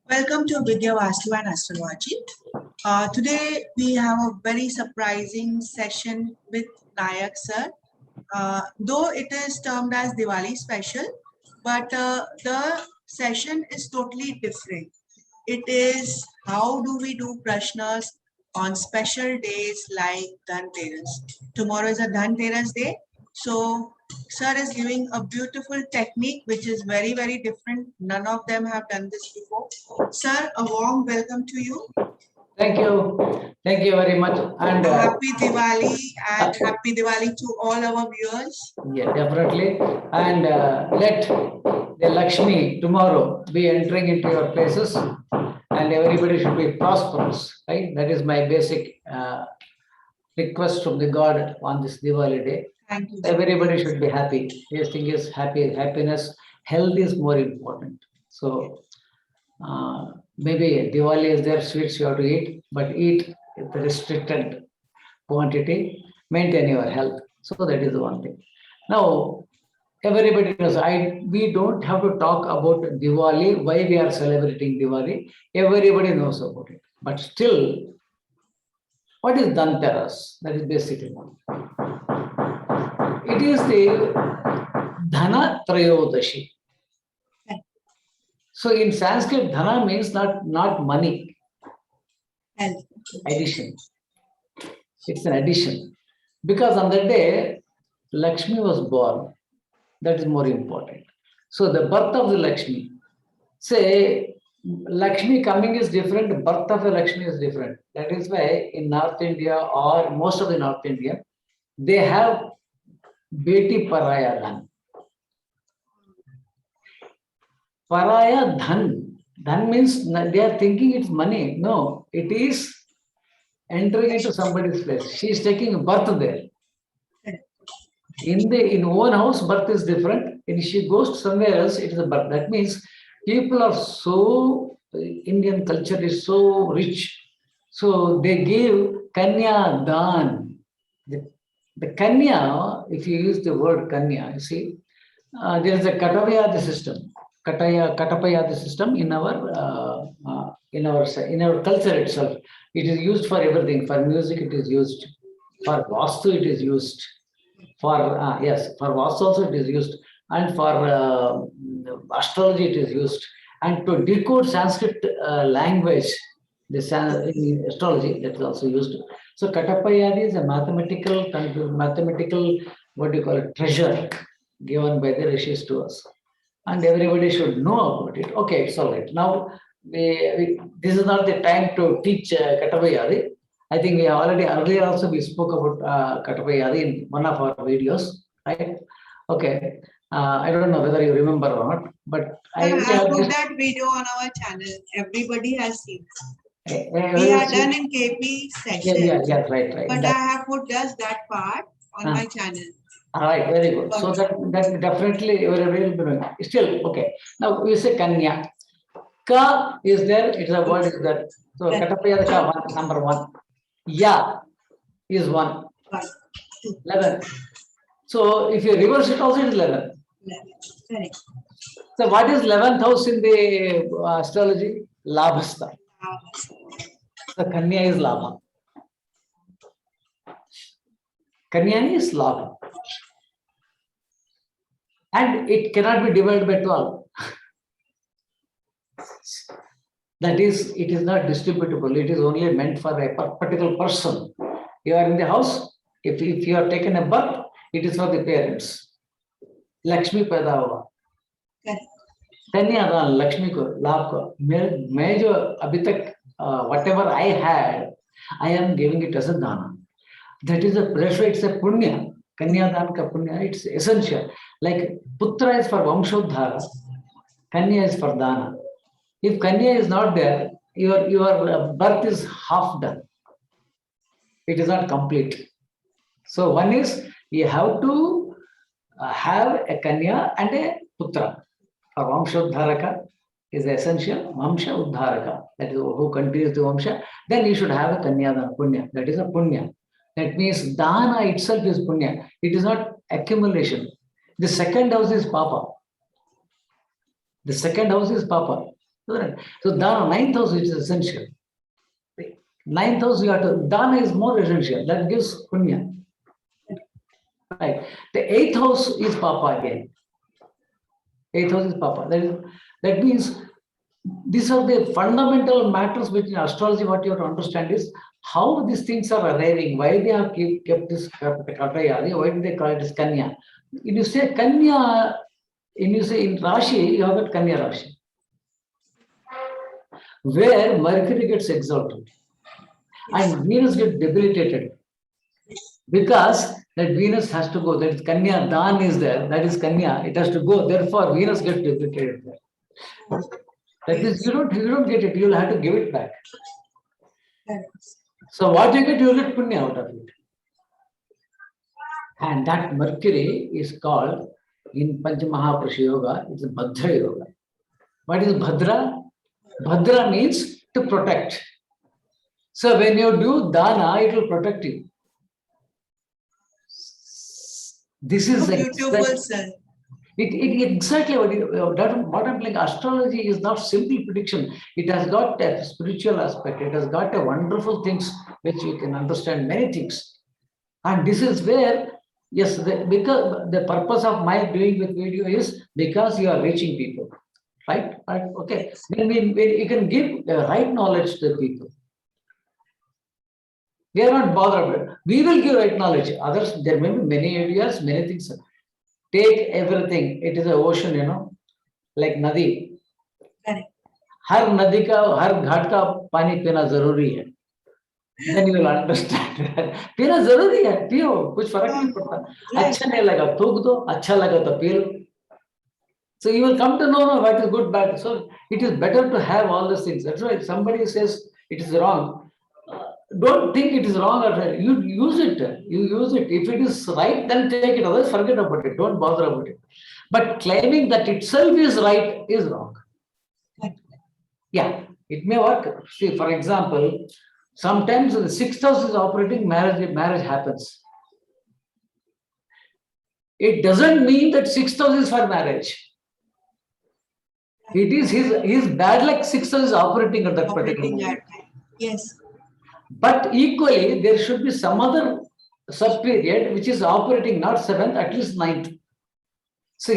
Welcome to Vidya Vastu and Astrology. Today we have a very surprising session with Nayak sir. Though it is termed as Diwali special, but the session is totally different. It is how do we do prashnas on special days like Dhanteras. Tomorrow is a Dhanteras day. So sir is giving a beautiful technique which is very, very different. None of them have done this before. Sir, a warm welcome to you. Thank you. Thank you very much. And Happy Diwali and happy Diwali to all our viewers. yeah, definitely. And let the Lakshmi tomorrow be entering into your places, and everybody should be prosperous. Right? That is my basic request from the God on this Diwali day. Thank you. Sir. Everybody should be happy. This thing is happiness. Health is more important. So maybe Diwali is there, sweets you have to eat, but eat with restricted quantity, maintain your health. So that is the one thing. Now, everybody knows, we don't have to talk about Diwali, why we are celebrating Diwali. Everybody knows about it. But still, what is Dhanteras? That is basically one. It is the Dhana Trayodashi. So in Sanskrit, Dhana means not money. Addition. It's an addition. Because on that day, Lakshmi was born. That is more important. So the birth of the Lakshmi, say Lakshmi coming is different, birth of the Lakshmi is different. That is why in North India or most of the North India, they have Beti Paraya Dhan. Paraya Dhan. Dhan means they are thinking it's money. No, it is entering into somebody's place. She is taking birth there. In own house, birth is different. If she goes to somewhere else, it is a birth. That means people are so, Indian culture is so rich. So they give Kanya Dan. The Kanya, if you use the word Kanya, you see, there is a Katavayadi system. Katapayadi system in our culture itself. It is used for everything. For music, it is used. For Vastu, it is used. For Vastu also it is used. And for astrology, it is used. And to decode Sanskrit language, in astrology, that is also used. So Katapayadi is a mathematical, what do you call it, treasure given by the rishis to us. And everybody should know about it. Okay, it's all right. Now, this is not the time to teach Katapayadi. I think we already earlier also we spoke about Katapayadi in one of our videos, right? Okay. I don't know whether you remember or not, but I put that video on our channel. Everybody has seen. We are done in KP section. Yeah, right. But I have put just that part on my channel. All right, very good. So that definitely everybody will be doing. Still, okay. Now we say Kanya. Ka is there, it's a word is there. So Katapayada Ka, number 1. Ya is 1. 11. So if you reverse it also, it is 11. Correct. So what is 11th house in the astrology? Labhastha. So Kanya is Labha. Kanya is Labha. And it cannot be divided by 12. That is, it is not distributable. It is only meant for a particular person. You are in the house. If you have taken a birth, it is for the parents. Lakshmi paida hua. Kanya dhan, Lakshmi ko, Labh ko. Main jo abhi tak, whatever I had, I am giving it as a dana. That is a pressure. It's a punya. Kanya dhan ka punya. It's essential. Like putra is for Vamshodhara. Kanya is for dana. If Kanya is not there, your birth is half done. It is not complete. So one is you have to have a Kanya and a Putra. For Vamshodharaka is essential. Vamsha Uddharaka, that is who continues the Vamsha. Then you should have a Kanya Dana, Punya. That is a Punya. That means Dana itself is Punya. It is not accumulation. The second house is Papa. The second house is Papa. Correct. So dana, ninth house is essential. Ninth house, you have to, dana is more essential. That gives punya. Right. The eighth house is papa again. Eighth house is papa. That means these are the fundamental matters which in astrology, what you have to understand is how these things are arriving, why they have kept this Katayari, why do they call it as Kanya? If you say Kanya, when you say in Rashi, you have got Kanya Rashi, where Mercury gets exalted and Venus gets debilitated because that Venus has to go. That is Kanya, Dan is there, that is Kanya, it has to go. Therefore, Venus gets debilitated there. That is, you don't get it, you'll have to give it back. So what you get, you'll get punya out of it. And that Mercury is called in Panchamahaprasha Yoga, it's Bhadra Yoga. What is Bhadra? Bhadra means to protect. So when you do dana, it will protect you. This is beautiful, sir. It exactly what I'm like. Astrology is not simple prediction. It has got a spiritual aspect. It has got a wonderful things which you can understand many things. And this is where, yes, because the purpose of my doing with video is because you are reaching people, right? Okay. When you can give the right knowledge to the people. We are not bothered about it. We will give right knowledge. Others, there may be many areas, many things. Take everything. It is an ocean, like Nadi. हर नदी का हर घाट का पानी पीना जरूरी है. Then you will understand. पीना जरूरी है, पियो, कुछ फर्क नहीं पड़ता. अच्छा नहीं लगा थूक दो, अच्छा लगा तो P low. So you will come to know what is good, bad. So it is better to have all these things. That's why if somebody says it is wrong, don't think it is wrong or right. You use it. You use it. If it is right, then take it. Otherwise, forget about it. Don't bother about it. But claiming that itself is right is wrong. Yeah, it may work. See, for example, sometimes the sixth house is operating, marriage happens. It doesn't mean that sixth house is for marriage. It is his bad luck sixth house is operating at that particular moment. Yes. But equally, there should be some other sub-period which is operating not seventh, at least ninth. So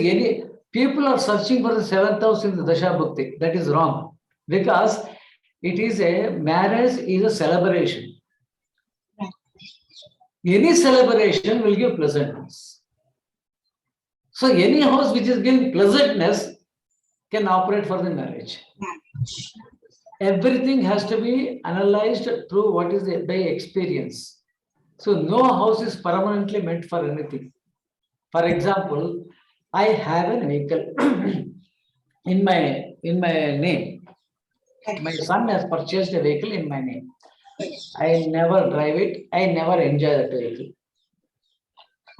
people are searching for the seventh house in the Dasha Bhukti. That is wrong. Because it is marriage is a celebration. Any celebration will give pleasantness. So any house which is giving pleasantness can operate for the marriage. Everything has to be analyzed through what is by experience. So no house is permanently meant for anything. For example, I have a vehicle in my name. My son has purchased a vehicle in my name. I never drive it. I never enjoy that vehicle.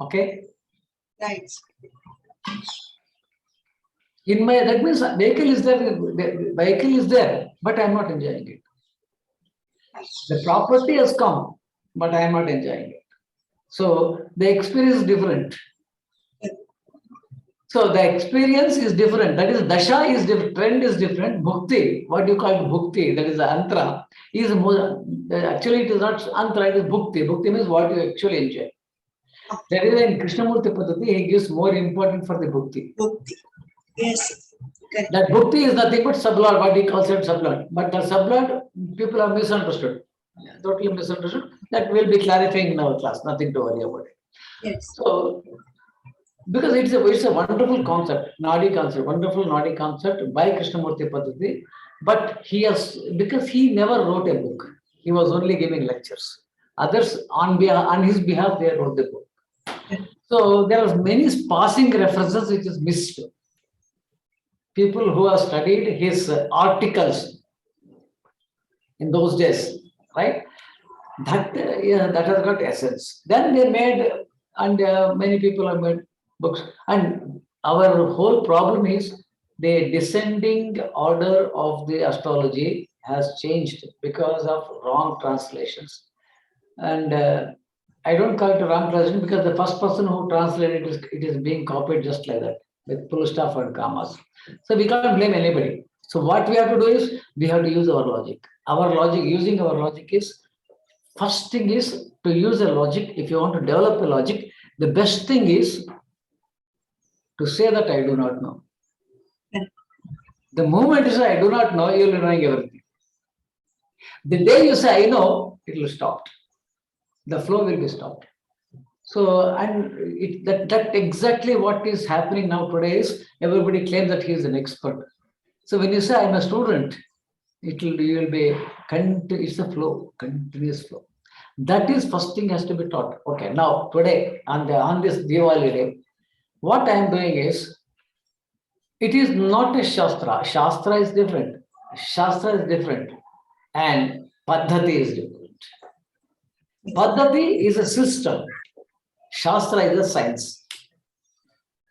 Okay? Right. That means vehicle is there. The vehicle is there, but I am not enjoying it. The property has come, but I am not enjoying it. So the experience is different. So the experience is different. That is, dasha is different, trend is different. Bhukti, what you call bhukti, that is the antra, is more, actually it is not antra, it is bhukti. Bhukti means what you actually enjoy. That is in Krishnamurti Paddhati, he gives more important for the bhukti. Bhukti. Yes. Correct. That bhukti is nothing but sublord, what he calls it sublord. But the sublord, people have misunderstood. Totally misunderstood. That will be clarifying in our class, nothing to worry about it. Yes. So, because it's a wonderful concept, Nadi concept, wonderful Nadi concept by Krishnamurti Paddhati, but because he never wrote a book, he was only giving lectures. Others on his behalf, they wrote the book. So there are many passing references which is missed. People who have studied his articles in those days, right? That has got essence. Then they made, and many people have made books. And our whole problem is the descending order of the astrology has changed because of wrong translations. And I don't call it a wrong translation because the first person who translated it is being copied just like that with full stop and commas. So we can't blame anybody. So what we have to do is we have to use our logic. Our logic, using our logic is, first thing is to use a logic. If you want to develop a logic, the best thing is to say that I do not know. The moment you say I do not know, you'll be knowing everything. The day you say I know, it will stop. The flow will be stopped. So, and that exactly what is happening now today is everybody claims that he is an expert. So when you say I'm a student, you will be it's a flow, continuous flow. That is first thing has to be taught. Okay, now today on this Diwali day, what I am doing is, it is not a Shastra. Shastra is different. Shastra is different. And Paddhati is different. Paddhati is a system. Shastra is a science.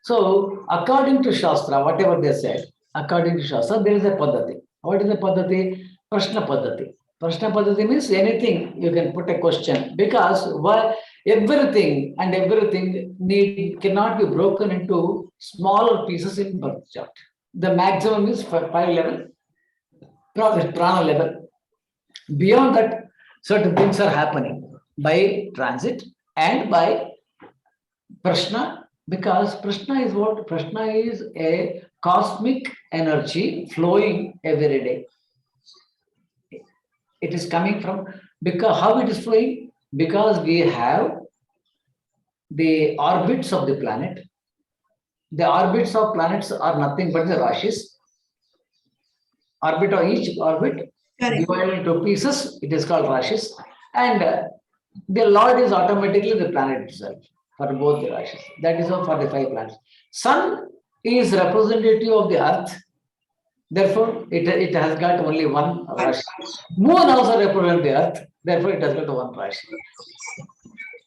So according to Shastra, whatever they said, according to Shastra, there is a Paddhati. What is a Paddhati? Prashna Paddhati. Prashna Paddhati means anything you can put a question, because everything cannot be broken into smaller pieces in birth chart. The maximum is 5 level, prana level. Beyond that, certain things are happening by transit and by Prashna, because Prashna is what? Prashna is a cosmic energy flowing every day. It is coming from, because how it is flowing? Because we have the orbits of the planet. The orbits of planets are nothing but the Rashis. Orbit of each orbit divided into pieces, it is called Rashis. And the Lord is automatically the planet itself for both the Rashis. That is all for the 5 planets. Sun is representative of the Earth. Therefore, it has got only one Rashi. Moon also represents the Earth. Therefore, it has got one Rashi.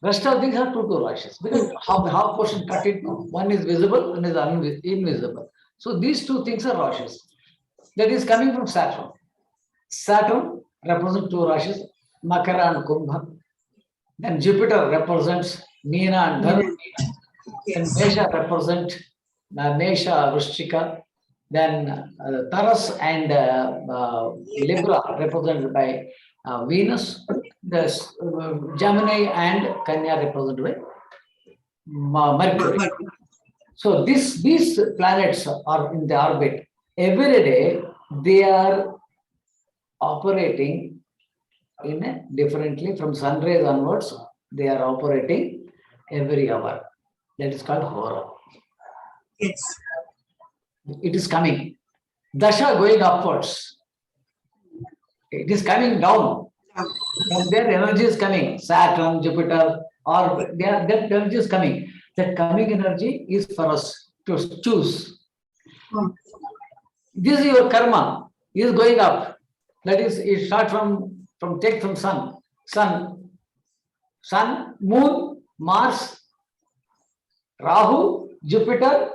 Rest of things are two Rashis. Because half portion cut into, one is visible, one is invisible. So these two things are Rashis. That is coming from Saturn. Saturn represents 2 Rashis, Makara and Kumbha. Then Jupiter represents Meena and Dhanurti. Then Mesha represents Mesha, Vrishchika. Then Taras and Libra represented by Venus. Gemini and Kanya represented by Mercury. So these planets are in the orbit. Every day they are operating in a differently from sunrise onwards. They are operating every hour. That is called Hora. Yes. It is coming. Dasha going upwards. It is coming down. And their energy is coming. Saturn, Jupiter, or that energy is coming. That coming energy is for us to choose. This is your karma. It is going up. That is, it starts from sun, moon, Mars, Rahu, Jupiter,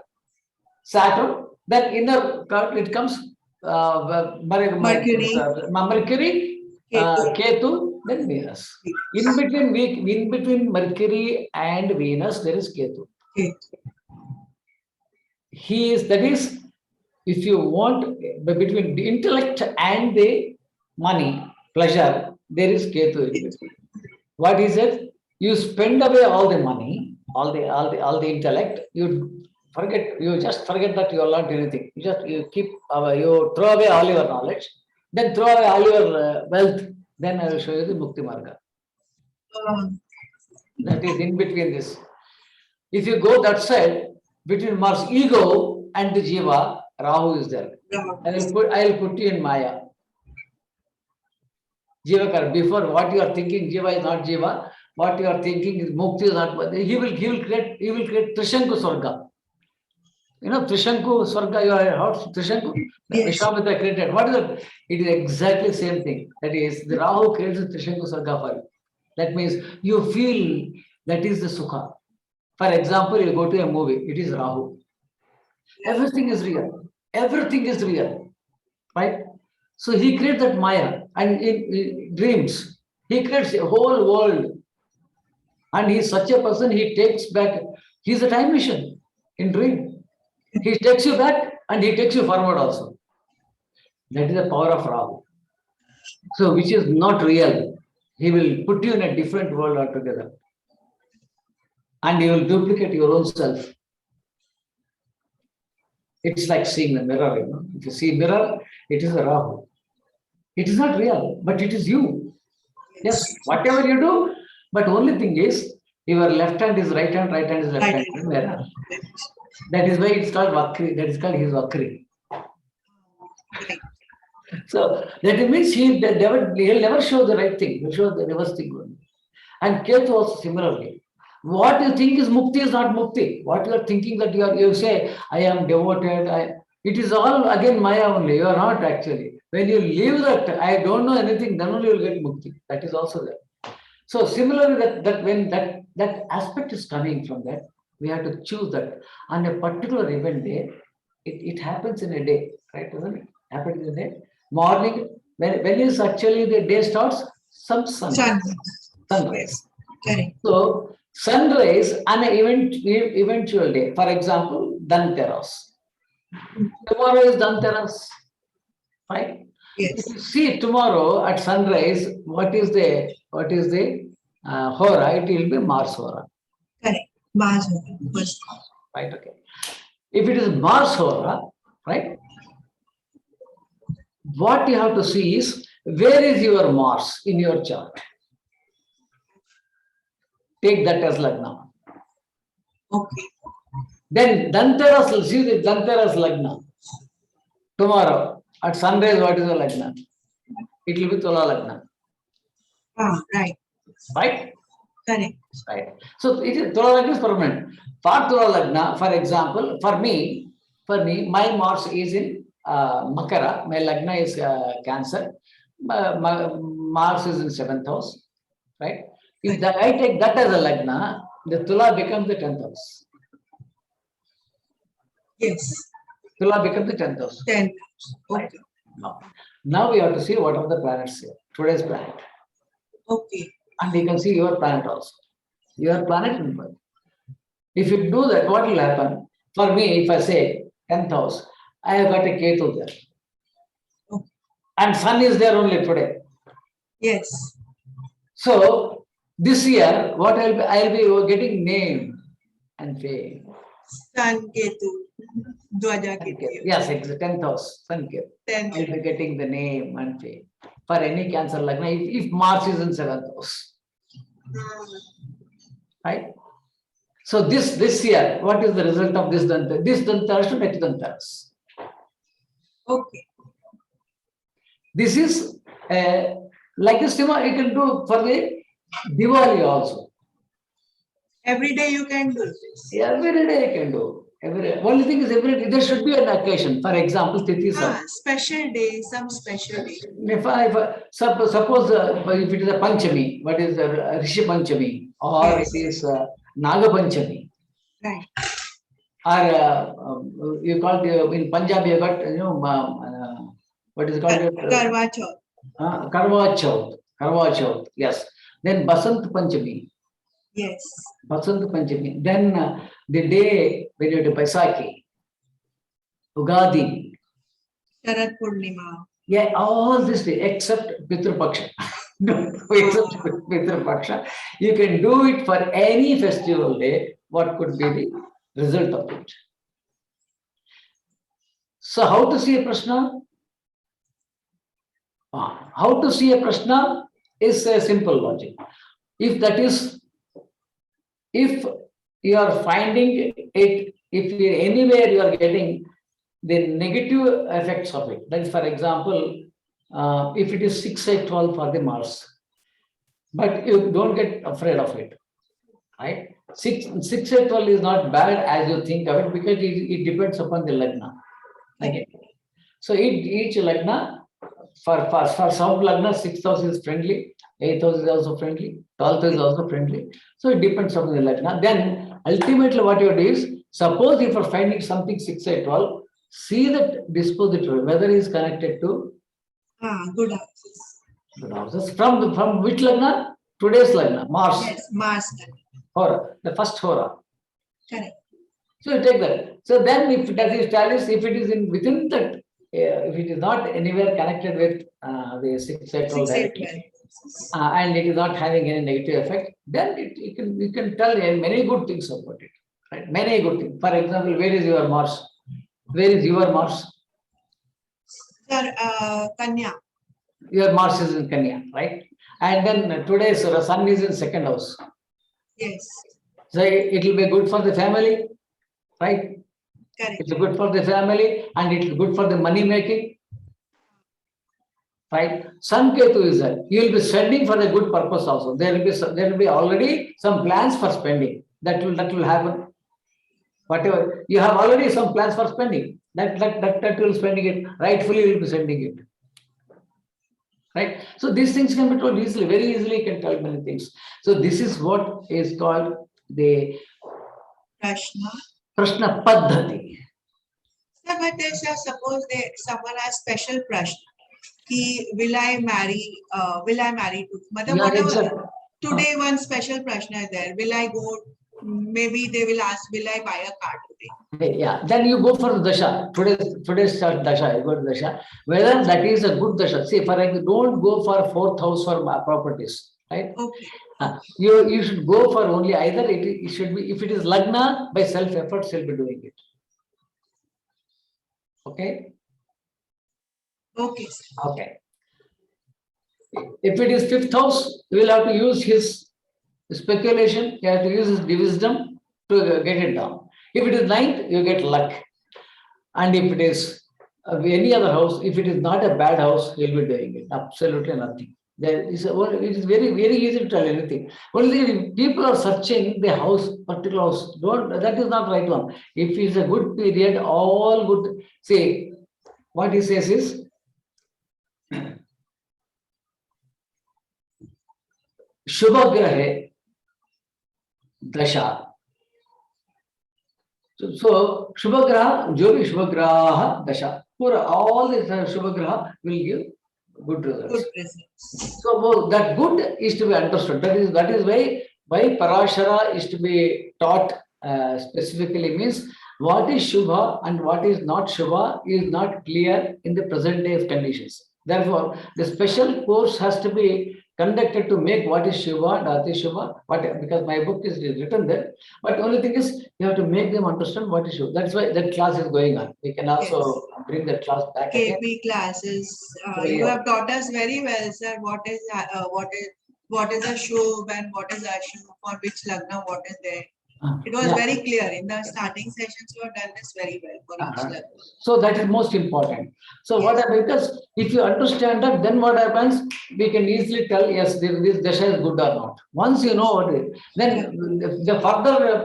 Saturn. Then inner it comes Mercury, Ketu, then Venus. In between Mercury and Venus, there is Ketu. That is, if you want, between the intellect and the money, pleasure, there is Ketu in between. What is it? You spend away all the money, all the intellect. You just forget that you learned anything. You throw away all your knowledge, then throw away all your wealth. Then I will show you the Mukti Marga. That is in between this. If you go that side, between Mars ego and the Jiva, Rahu is there. I will put you in Maya. Jiva, before what you are thinking, Jiva is not Jiva. What you are thinking is Mukti is not. He will create Trishanku Swarga. You know Trishanku Swarga. You have heard Trishanku? Yes. Vishwamitra created. What is it? It is exactly the same thing. That is, the Rahu creates the Trishanku Swarga for you. That means you feel that is the Sukha. For example, you go to a movie. It is Rahu. Everything is real. Everything is real, right? So he creates that Maya, and in dreams, he creates a whole world. And he is such a person, he takes back, he is a time machine in dream. He takes you back and he takes you forward also. That is the power of Rahu. So, which is not real. He will put you in a different world altogether. And you will duplicate your own self. It's like seeing the mirror, you know. If you see mirror, it is a Rahu. It is not real, but it is you. Yes, whatever you do, but only thing is, your left hand is right hand is left hand. Mirror. That is why it's called Vakri. That is called his Vakri. So that means he'll never show the right thing. He'll show the reverse thing only. And Ketu also similarly. What you think is mukti is not mukti. What you are thinking that you say, I am devoted, it is all again Maya only. You are not actually. When you leave that, I don't know anything, then only you will get mukti. That is also there. So similarly, that when that aspect is coming from that, we have to choose that. On a particular event day, it happens in a day, right? Doesn't it? Happens in a day. Morning, when is actually the day starts? Some sunrise. Correct. So sunrise on an eventual day. For example, Dhanteras. Tomorrow is Dhanteras, right? Yes. If you see tomorrow at sunrise, what is the hora? It will be Mars hora. Correct. Mars hora. Right. Okay. If it is Mars hora, right? What you have to see is where is your Mars in your chart. Take that as Lagna. Okay. Then Dhanteras, see the Dhanteras Lagna. Tomorrow at sunrise, what is the Lagna? It will be Tula Lagna. Ah, right. Right? Correct. Right. So it is Tula Lagna is permanent. For Tula Lagna, for example, for me, my Mars is in Makara. My Lagna is Cancer. Mars is in 7th house. Right? If I take that as a Lagna, the Tula becomes the 10th house. Yes. Tula becomes the 10th house. 10th house. Okay. Right. Now we have to see what are the planets here. Today's planet. Okay. And you can see your planet also. Your planet in birth. If you do that, what will happen? For me, if I say 10th house, I have got a Ketu there. Okay. And Sun is there only today. Yes. So this year, what I'll be getting name and fame. Sun Ketu. Dwaja Ketu. Yes, it's the 10th house. Sun Ketu. I'll be getting the name and fame. For any Cancer Lagna, if Mars is in 7th house. Right? So this year, what is the result of this Dhanteras? This Dhanteras to next Dhanteras. Okay. This is like this, you can do for the Diwali also. Every day you can do this. Every day you can do. Only thing is there should be an occasion. For example, Tithi special day, some special day. Suppose if it is a Panchami, what is the Rishi Panchami, or it is Naga Panchami. Right. Or you call it in Punjab, you got what is it called? Karwa Chauth. Karwa Chauth. Yes. Then Basant Panchami. Yes. Basant Panchami. Then the day when you do Baisakhi, Ugadi. Sharad Purnima. Yeah, all this day except Pitru Paksha. Except Pitru Paksha. You can do it for any festival day. What could be the result of it? So how to see a Prashna? How to see a Prashna is a simple logic. If you are finding it, if anywhere you are getting the negative effects of it, that is, for example, if it is 6, 8, 12 for the Mars, but you don't get afraid of it, right? 6, 8, 12 is not bad as you think of it, because it depends upon the Lagna. Okay. So each Lagna, for some Lagna, 6th house is friendly, 8th house is also friendly, 12th is also friendly. So it depends upon the Lagna. Then ultimately what you do is, suppose if you are finding something 6, 8, 12, see that dispositor, whether it is connected to good houses. Good houses. From which Lagna? Today's Lagna, Mars. Yes, Mars. Hora, the first Hora. Correct. So you take that. So then if that is established, if it is within that if it is not anywhere connected with the 6 8 12 6, 8, directly, 12. and it is not having any negative effect, then you can tell many good things about it, right? Many good things. For example, where is your Mars? Where is your Mars? Sir, Kanya. Your Mars is in Kanya, right? And then today's Sun is in second house. Yes. So it will be good for the family, right? Correct. It's good for the family and it's good for the money making, right? Sun Ketu is that you will be spending for a good purpose also. There will be already some plans for spending that will happen. Whatever you have already some plans for spending, that will spending it rightfully, you will be spending it. Right. So these things can be told easily, very easily can tell many things. So this is what is called the Prashna Paddhati. Sir, but suppose someone has special Prashna. Will I marry to? Today one special Prashna is there. Will I go? Maybe they will ask, will I buy a car today? Yeah, then you go for the dasha. Today's dasha, you go to dasha. Whether that is a good dasha. See, for example, don't go for fourth house for properties, right? Okay. You should go for only either it should be, if it is lagna, by self effort, she'll be doing it. Okay. Okay. Okay. If it is fifth house, you will have to use his speculation. You have to use his wisdom to get it down. If it is ninth, you get luck. And if it is any other house, if it is not a bad house, you'll be doing it. Absolutely nothing. It is very, very easy to tell anything. Only people are searching the house, particular house. That is not right one. If it's a good period, all good. See, what he says is, Shubhagrahe Dasha. So Shubhagraha, jo bhi Shubhagraha Dasha. For all the Shubhagraha will give good results. So that good is to be understood. That is why Parashara is to be taught specifically, means what is Shubha and what is not Shubha is not clear in the present day of conditions. Therefore, the special course has to be conducted to make what is Shubha and Ati Shubha, because my book is written there. But only thing is, you have to make them understand what is Shubha. That's why that class is going on. We can also bring that class back again. KP classes. You have taught us very well, sir. What is a Shubh and what is Ashubh, for which Lagna, what is there. It was very clear in the starting sessions. You have done this very well for each Lagna. So that is most important. So what happens, because if you understand that, then what happens, we can easily tell, yes, this dasha is good or not. Once you know what it is, then the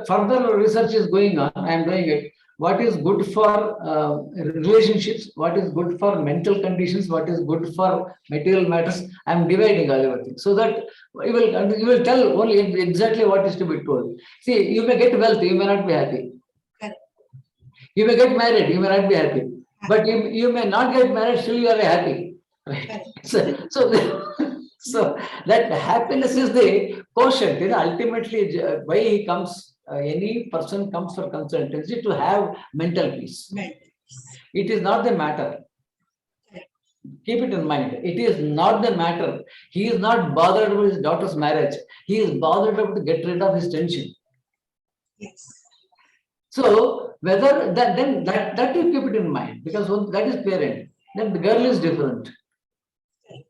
further research is going on. I am doing it. What is good for relationships, what is good for mental conditions, what is good for material matters. I am dividing all everything so that you will tell only exactly what is to be told. See, you may get wealth, you may not be happy. You may get married, you may not be happy. But you may not get married, still you are happy. Right? So that happiness is the quotient. Ultimately, why he comes. Any person comes for consultancy to have mental peace. It is not the matter. Keep it in mind. It is not the matter. He is not bothered with his daughter's marriage. He is bothered about to get rid of his tension. Yes. So whether that you keep it in mind, because that is parent. Then the girl is different.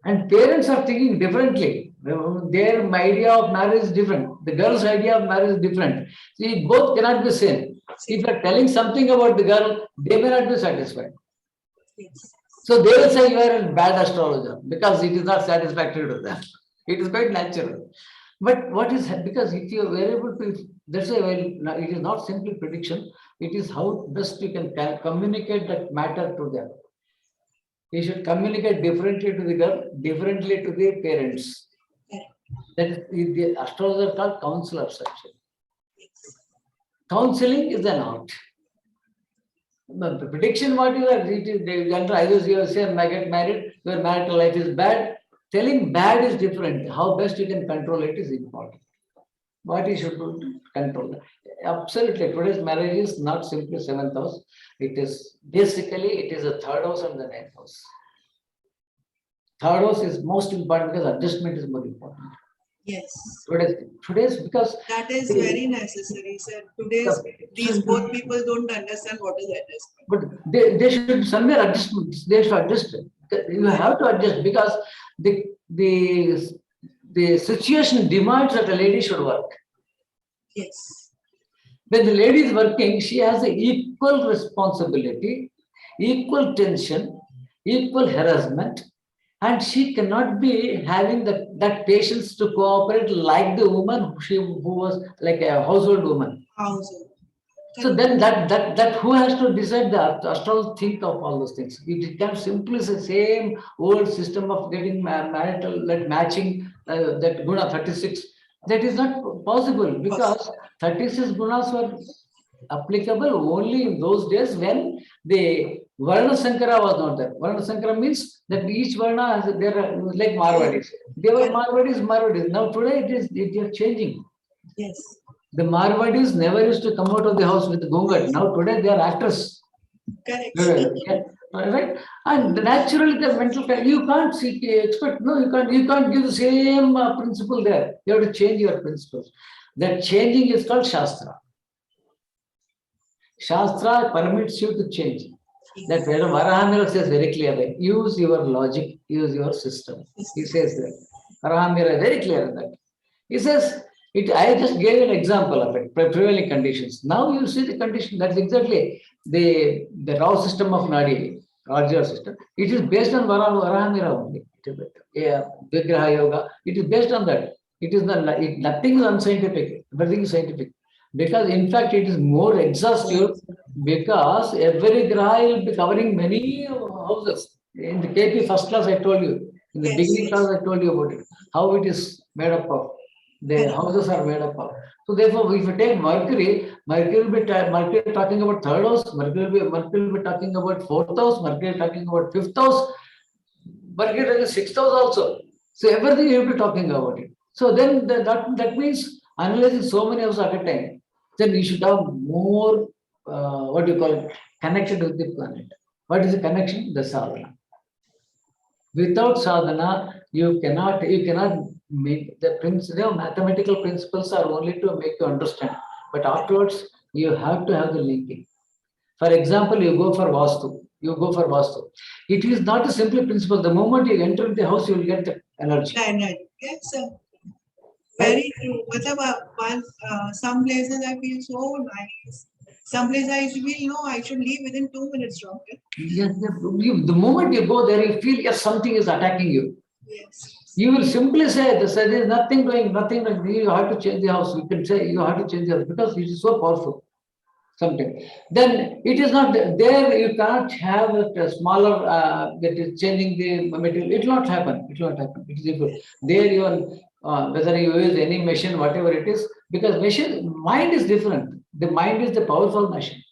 And parents are thinking differently. Their idea of marriage is different. The girl's idea of marriage is different. See, both cannot be same. If you are telling something about the girl, they may not be satisfied. So they will say you are a bad astrologer because it is not satisfactory to them. It is quite natural. But what is, because if you are able to, that's why it is not simply prediction. It is how best you can communicate that matter to them. You should communicate differently to the girl, differently to the parents. That is the astrologers called counselors actually. Counseling is an art. The prediction, what you are, either you say, I get married, your marital life is bad. Telling bad is different. How best you can control it is important. What he should do to control. Absolutely, today's marriage is not simply seventh house. It is basically it is a third house and the ninth house. Third house is most important because adjustment is more important. Yes. Today's because That is very necessary, sir. Today's these both people don't understand what is adjustment. But they should somewhere adjust. They should adjust. You have to adjust because the situation demands that a lady should work. Yes. When the lady is working, she has an equal responsibility, equal tension, equal harassment, and she cannot be having that patience to cooperate like the woman who was like a household woman. Household. So then that who has to decide the astral think of all those things? It can simply the same old system of getting marital like matching that guna 36. That is not possible because 36 gunas were applicable only in those days when the Varna Sankara was not there. Varna Sankara means that each Varna has their like Marwadis. They were Marwadis. Now today it is changing. Yes. The Marwadis never used to come out of the house with gungat. Now today they are actors. Correct. Right? And naturally the mental you can't expect, no, you can't give the same principle there. You have to change your principles. That changing is called Shastra. Shastra permits you to change. That Varahamira says very clearly, use your logic, use your system. He says that. Varahamira is very clear in that. He says, I just gave an example of it, prevailing conditions. Now you see the condition, that's exactly the raw system of Nadi, Rajya system. It is based on Varahamira only. Yeah, Vigraha Yoga, it is based on that. It is not, nothing is unscientific, everything is scientific. Because in fact, it is more exhaustive because every graha will be covering many houses. In the KP first class, I told you. In the beginning class, I told you about it. How it is made up of. The houses are made up of. So therefore, if you take Mercury will be Mercury talking about third house, Mercury will be talking about fourth house, Mercury talking about fifth house, Mercury is sixth house also. So everything you will be talking about it. So then that means analyzing so many houses at a time. Then you should have more what do you call it, connected with the planet. What is the connection? The sadhana. Without sadhana, you cannot make the principle. Mathematical principles are only to make you understand. But afterwards, you have to have the linking. For example, you go for Vastu. It is not a simple principle. The moment you enter the house, you will get the energy. Yes, sir. Very true. Some places I feel so nice. Some places I feel, no, I should leave within 2 minutes from here. Yes, the moment you go there, you feel yes, something is attacking you. Yes. You will simply say, there is nothing doing, nothing like you have to change the house. You can say you have to change the house because it is so powerful. Something. Then it is not there, you cannot have a smaller that is changing the material. It will not happen. It is equal. There you are, whether you use any machine, whatever it is, because mind is different. The mind is the powerful machine.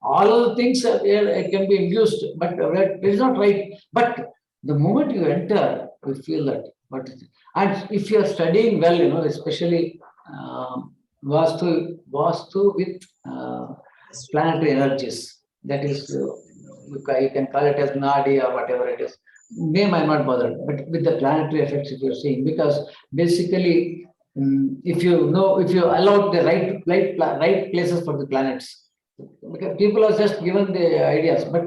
All of the things it can be induced, but it is not right. But the moment you enter, you feel that what is it? And if you are studying well, especially Vastu with planetary energies. That is, you can call it as Nadi or whatever it is. Name I'm not bothered, but with the planetary effects if you're seeing, because basically, if you allow the right places for the planets, because people are just given the ideas, but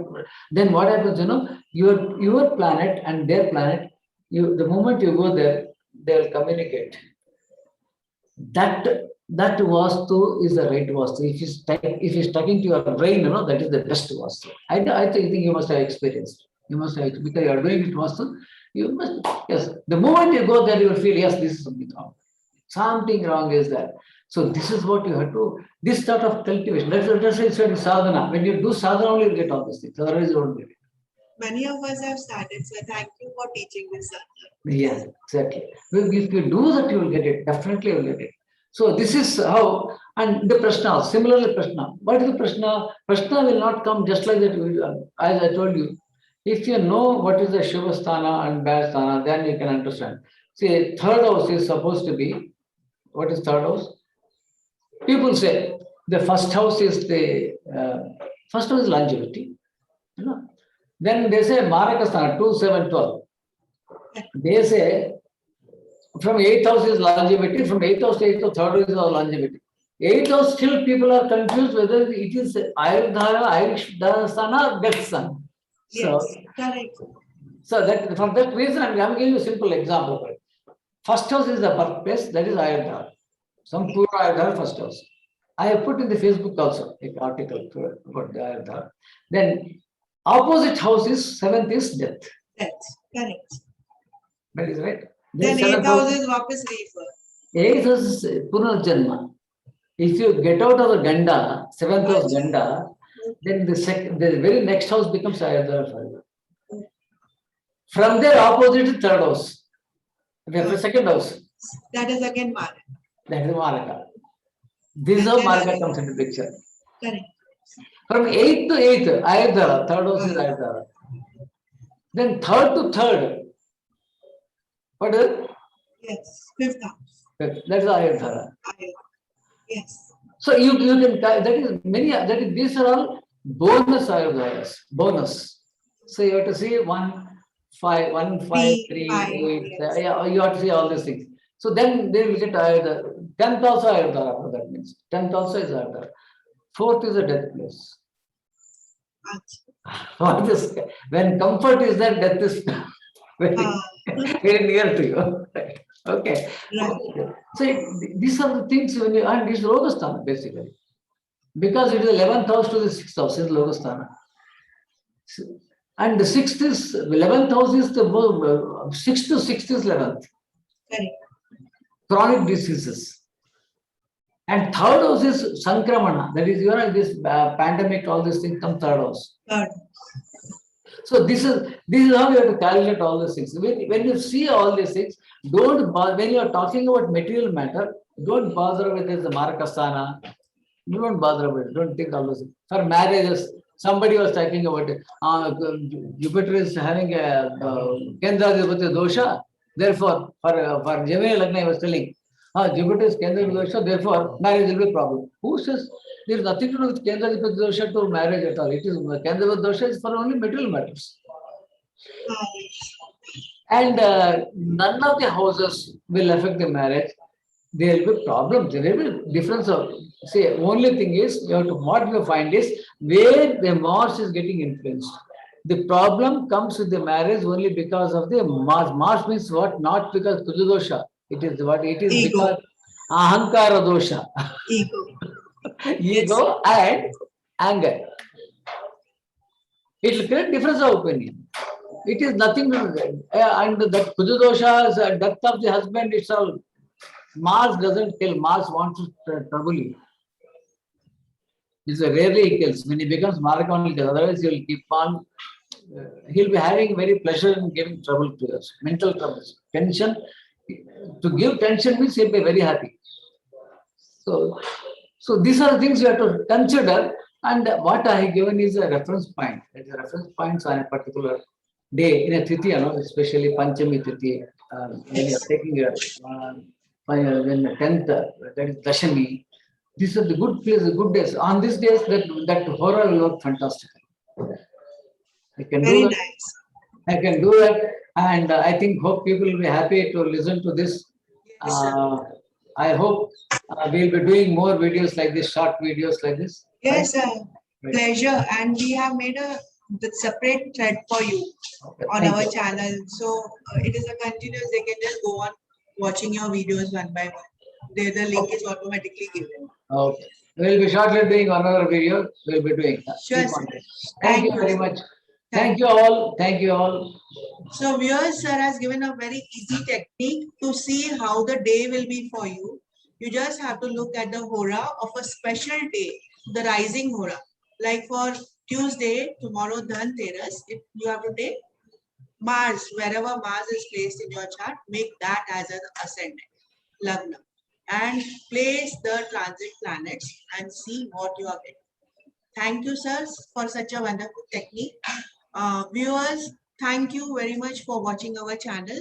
then what happens? Your planet and their planet, the moment you go there, they'll communicate. That Vastu is the right Vastu. If it's stuck into your brain, that is the best Vastu. I think you must have experienced. Because you are doing it Vastu, you must, yes. The moment you go there, you will feel, yes, this is something wrong. Something wrong is there. So this is what you have to, this sort of cultivation. That's sadhana. When you do sadhana, only you get all these things. Otherwise, you don't get it. Many of us have started, so thank you for teaching this. Yes, exactly. If you do that, you will get it. Definitely, you will get it. So this is how, and the Prashna, similarly Prashna. What is the Prashna? Prashna will not come just like that. As I told you, if you know what is the Shubhasthana and Bhasthana, then you can understand. See, third house is supposed to be What is third house? People say the first house is the first house is longevity. You know? Then they say Marakasthana 2, 7, 12. They say from 8th house is longevity, from 8th house to 8th house, third house is longevity. 8th house, still people are confused whether it is Ayurdhara, Ayurshthana, or Death Sun. Yes, correct. So that for that reason, I'm giving you a simple example. First house is the birthplace, that is Ayurdhara. Some poor Ayurdhara first house. I have put in the Facebook also an article about the Ayurdhara. Then opposite house is 7th is death. Death, correct. That is right. Then 8th house is Vapas Refer. 8th house is Punarjanma. If you get out of the Ganda, 7th house Ganda, then the very next house becomes Ayurdhara forever. From there, opposite is third house. The second house. That is again Maraka. That is Maraka. This is how Maraka comes into picture. Correct. From 8th to 8th, Ayurdhara, third house is Ayurdhara. Then third to third. What is it? Yes, 5th house. That is Ayurdhara. Yes. So you can, that is many, that is, these are all bonus Ayurdharas, bonus. So you have to see 1, 5, 1, 5, 3, 8, yes. yeah, you have to see all these things. So then they will get Ayurdhara. 10th also Ayurdhara, that means. 10th also is Ayurdhara. 4th is a death place. When comfort is there, death is very, very near to you. Okay. Right. So these are the things when you, and it's Logasthana basically. Because it is 11th house to the 6th house is Logasthana. And the 6th is, 11th house is the 6th to 6th is 11th. Correct. Chronic diseases. And third house is Sankramana. That is, you know, this pandemic, all these things come third house. Third. So this is how you have to calculate all these things. When you see all these things, don't bother, when you are talking about material matter, don't bother with the Marakasthana. Don't bother with it. Don't think all those things. For marriages, somebody was talking about it. Jupiter is having a Kendradipati dosha. Therefore, for Gemini Lagna, I was telling, Jupiter is Kendradipati dosha. Therefore, marriage will be a problem. Who says there is nothing to do with Kendradipati dosha to marriage at all? It is Kendradipati dosha is for only material matters. And none of the houses will affect the marriage. There will be problems. There will be difference of. See, only thing is you have to, what you find is where the Mars is getting influenced. The problem comes with the marriage only because of the Mars. Mars means what? Not because Kuja dosha. It is what it is. Ego. Because Ahankara dosha. Ego. Ego and anger. It will create difference of opinion. It is nothing to do. And that Kuja dosha is death of the husband itself. Mars doesn't kill. Mars wants to trouble you. It's rarely he kills. When he becomes Maraka only kills. Otherwise, he will keep on. He'll be having very pleasure in giving trouble to us. Mental troubles. Tension. To give tension means he'll be very happy. So these are the things you have to consider. And what I have given is a reference point. It's a reference points on a particular day in a Titiya, especially Panchami Titiya. When you are taking your when the 10th, that is Dashami, these are the good places, good days. On these days, that Hora will work fantastically. I can do that. Nice. I can do that, and I think hope people will be happy to listen to this. Yes, I hope we'll be doing more videos like this, short videos like this. Yes, sir. Right? Pleasure, and we have made a separate thread for you on our channel. So it is a continuous. They can just go on watching your videos one by one. The link is automatically given. Okay. We'll be shortly doing another video. We'll be doing. Sure. Thank you very much. Thank you all. Thank you all. So viewers, sir has given a very easy technique to see how the day will be for you. You just have to look at the Hora of a special day, the rising Hora. Like for Tuesday, tomorrow Dhanteras, if you have to take Mars, wherever Mars is placed in your chart, make that as an ascendant, Lagna, and place the transit planets and see what you are getting. Thank you, sirs, for such a wonderful technique. Viewers, thank you very much for watching our channel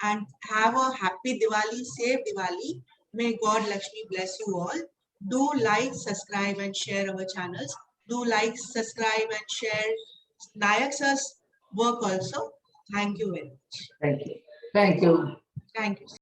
and have a happy Diwali, safe Diwali. May God Lakshmi bless you all. Do like, subscribe and share our channels. Do like, subscribe and share Nayak sir's work also. Thank you very much. Thank you. Thank you. Thank you.